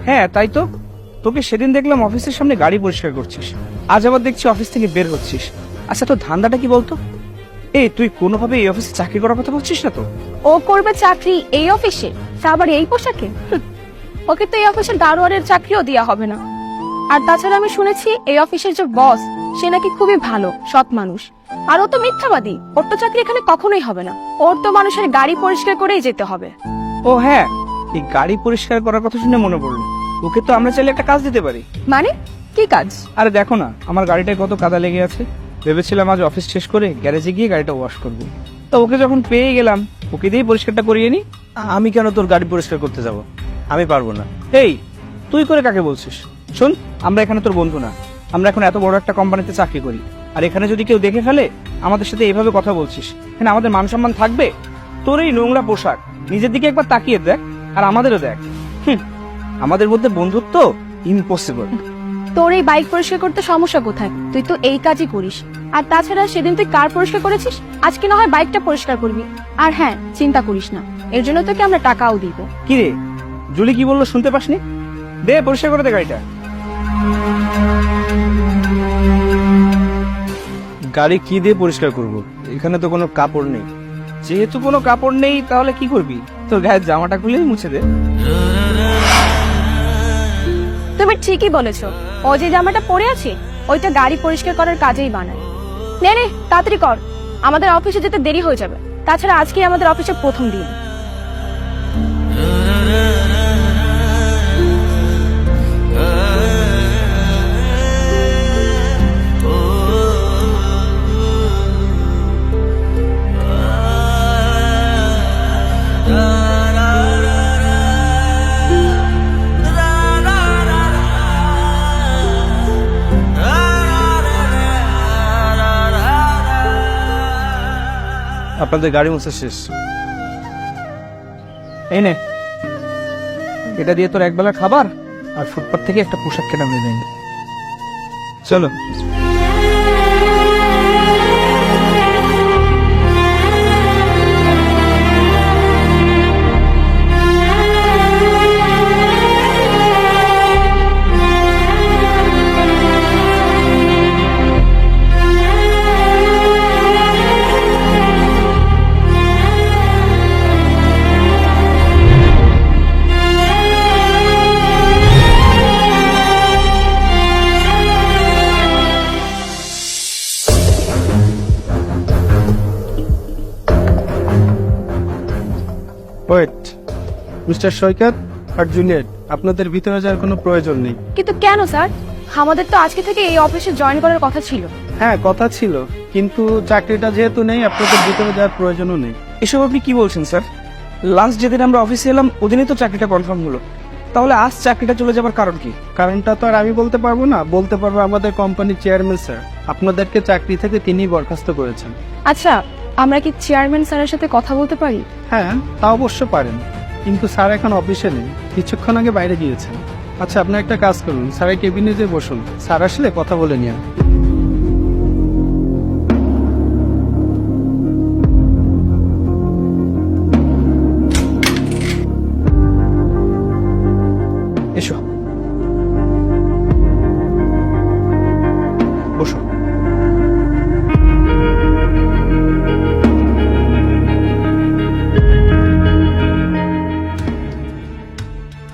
হ্যাঁ তাই তো, তোকে সেদিন দেখলাম অফিসের সামনে গাড়ি পরিষ্কার করছিস, আজ আবার দেখছি অফিস থেকে বের হচ্ছিস। আচ্ছা তোর ধান্দাটা কি বলতো? এই তুই কোনোভাবে এই অফিসে চাকরি করার কথা বলছিস না তো? ও করবে চাকরি এই অফিসে, তা আবার এই পোশাকে? ওকে তো এই অফিসের দারোয়ানের চাকরিও দেওয়া হবে না। আর তাছাড়া আমি শুনেছি এই অফিসের যে বস, সে নাকি খুবই ভালো সৎ মানুষ। আর ও তো মিথ্যাবাদী, ওর তো চাকরি এখানে কখনোই হবে না। ওর তো মানুষের গাড়ি পরিষ্কার করেই যেতে হবে। ও হ্যাঁ, এই গাড়ি পরিষ্কার করার কথা শুনে মনে পড়লো, ওকে তো আমরা চাইলে একটা কাজ দিতে পারি। মানে কি কাজ? আরে দেখো না, আমার গাড়িটায় কত কাদা লেগে আছে। ভেবেছিলাম আজ অফিস শেষ করে গ্যারেজে গিয়ে গাড়িটা ওয়াশ করবো। তো ওকে যখন পেয়ে গেলাম, ওকে দিয়েই পরিষ্কারটা করিয়ে নি। আমি কেন তোর গাড়ি পরিষ্কার করতে যাব? আমি পারবো না। এই তুই করে কাকে বলছিস? শোন, আমরা এখানে তোর বন্ধু না, আমরা এখন এত বড় একটা কোম্পানিতে চাকরি করি। আর এখানে যদি কেউ দেখে ফেলে আমাদের সাথে এইভাবে কথা বলছিস, এখানে আমাদের মান সম্মান থাকবে? তোর এই নোংরা পোশাক, নিজের দিকে একবার তাকিয়ে দেখ, আর আমাদেরও দেখ। আমাদের মধ্যে বন্ধুত্ব ইম্পসিবল। তোর এই বাইক পরিষ্কার করতে সমস্যা কোথায়? তুই তো এই কাজই করিস। আর তাছাড়া সেদিন তুই কার পরিষ্কার করেছিস, আজকে না হয় বাইকটা পরিষ্কার করবি। আর হ্যাঁ, চিন্তা করিস না, এর জন্য তোকে আমরা টাকাও দিব। কি রে, জুলি কি বললো শুনতে পাসনি? দে পরিষ্কার করে দে গাড়িটা। গাড়ি কি দিয়ে পরিষ্কার করব? এখানে তো কোনো কাপড় নেই। যেহেতু কোনো কাপড় নেই, তাহলে কি করবি? তোর গায়ের জামাটা খুলেই মুছে দে। তুমি ঠিকই বলেছো, ও যে জামাটা পরে আছে ওইটা গাড়ি পরিষ্কার করার কাজেই বানায়। নে নে, তাড়াতাড়ি কর, আমাদের অফিসে যেতে দেরি হয়ে যাবে। তাছাড়া আজকে আমাদের অফিসের প্রথম দিন। আপনাদের গাড়ি মোছা শেষ। এই নে, এটা দিয়ে তোর একবেলা খাবার আর ফুটপাথ থেকে একটা পোশাক কেনা হয়ে যায়। চলো। ওয়েট, মিস্টার সৈকত আর জুনিয়র, আপনাদের ভিতরে যাওয়ার কোনো প্রয়োজন নেই। কিন্তু কেন স্যার? আমাদের তো আজকে থেকে এই অফিসে জয়েন করার কথা ছিল। হ্যাঁ কথা ছিল, কিন্তু চাকরিটা যেহেতু নেই, আপনাদের ভিতরে যাওয়ার প্রয়োজনও নেই। এসব আপনি কি বলছেন স্যার? লাস্ট যেদিন আমরা অফিসে এলাম ওদিনই তো চাকরিটা কনফার্ম হলো, তাহলে আজ চাকরিটা চলে যাবার কারণ কি? কারণটা তো আর আমি বলতে পারবো না, বলতে পারবো আমাদের কোম্পানির চেয়ারম্যান স্যার। আপনাদেরকে চাকরি থেকে তিনিই বরখাস্ত করেছেন। আচ্ছা, আমরা কি চেয়ারম্যান স্যারের সাথে কথা বলতে পারি? হ্যাঁ তা অবশ্য পারেন, কিন্তু স্যার এখন অফিসে নেই, কিছুক্ষণ আগে বাইরে গিয়েছেন। আচ্ছা আপনি একটা কাজ করুন, স্যারের কেবিনে যেয়ে বসুন, স্যার আসলে কথা বলে নিয়ে। এসো, বসো।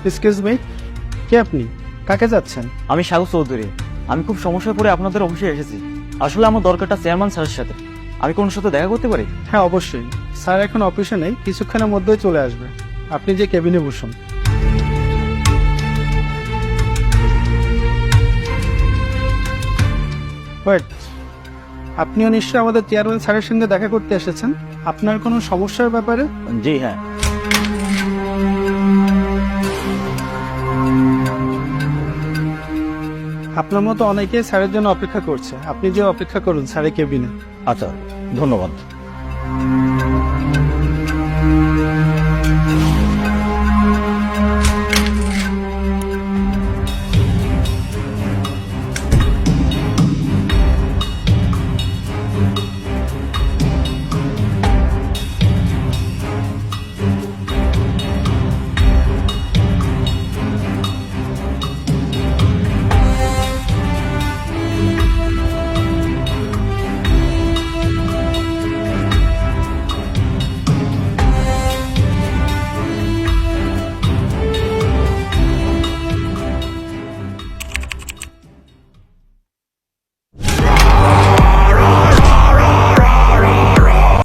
এক্সকিউজ মি, কে আপনি? কাকে যাচ্ছেন? আমি সাগর চৌধুরী। আমি খুব সমস্যায় পড়ে আপনাদের অফিসে এসেছি। আসলে আমার দরকারটা চেয়ারম্যান স্যারের সাথে। আমি কোন সাথে দেখা করতে পারি? হ্যাঁ অবশ্যই, স্যার এখন অফিসে নেই, কিছুক্ষণের মধ্যেই চলে আসবে। আপনি যে কেবিনে বসুন। ওয়েট, আপনিও নিশ্চয়ই আমাদের চেয়ারম্যান স্যারের সঙ্গে দেখা করতে এসেছেন। আপনার কোনো সমস্যার ব্যাপারে? জি হ্যাঁ। আপনার মতো অনেকেই স্যারের জন্য অপেক্ষা করছে, আপনি যে অপেক্ষা করুন স্যারের কেবিনে। আচ্ছা, ধন্যবাদ।